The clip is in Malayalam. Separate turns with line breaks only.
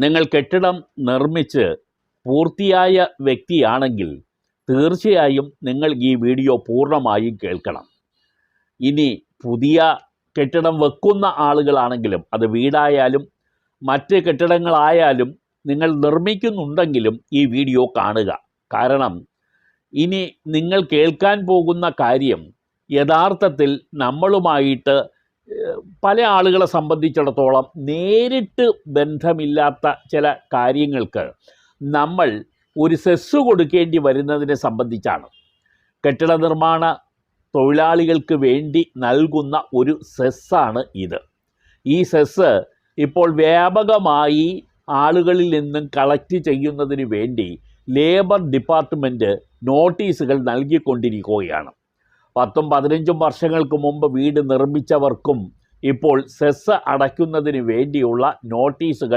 നിങ്ങൾ കെട്ടിടം നിർമ്മിച്ച് പൂർത്തിയായ വ്യക്തിയാണെങ്കിൽ തീർച്ചയായും നിങ്ങൾ ഈ വീഡിയോ പൂർണ്ണമായും കേൾക്കണം. ഇനി പുതിയ കെട്ടിടം വെക്കുന്ന ആളുകളാണെങ്കിലും അത് വീടായാലും മറ്റ് കെട്ടിടങ്ങളായാലും നിങ്ങൾ നിർമ്മിക്കുന്നുണ്ടെങ്കിലും ഈ വീഡിയോ കാണുക. കാരണം ഇനി നിങ്ങൾ കേൾക്കാൻ പോകുന്ന കാര്യം യഥാർത്ഥത്തിൽ നമ്മളുമായിട്ട് പല ആളുകളെ സംബന്ധിച്ചിടത്തോളം നേരിട്ട് ബന്ധമില്ലാത്ത ചില കാര്യങ്ങൾക്ക് നമ്മൾ ഒരു സെസ് കൊടുക്കേണ്ടി വരുന്നതിനെ സംബന്ധിച്ചാണ്. കെട്ടിട നിർമ്മാണ തൊഴിലാളികൾക്ക് വേണ്ടി നൽകുന്ന ഒരു സെസ്സാണ് ഇത്. ഈ സെസ് ഇപ്പോൾ വ്യാപകമായി ആളുകളിൽ നിന്നും കളക്ട് ചെയ്യുന്നതിന് വേണ്ടി ലേബർ ഡിപ്പാർട്ട്മെൻറ്റ് നോട്ടീസുകൾ നൽകിക്കൊണ്ടിരിക്കുകയാണ്. 10-15 വർഷങ്ങൾക്ക് മുമ്പ് വീട് നിർമ്മിച്ചവർക്കും ഇപ്പോൾ സെസ് അടയ്ക്കുന്നതിന് വേണ്ടിയുള്ള നോട്ടീസുകൾ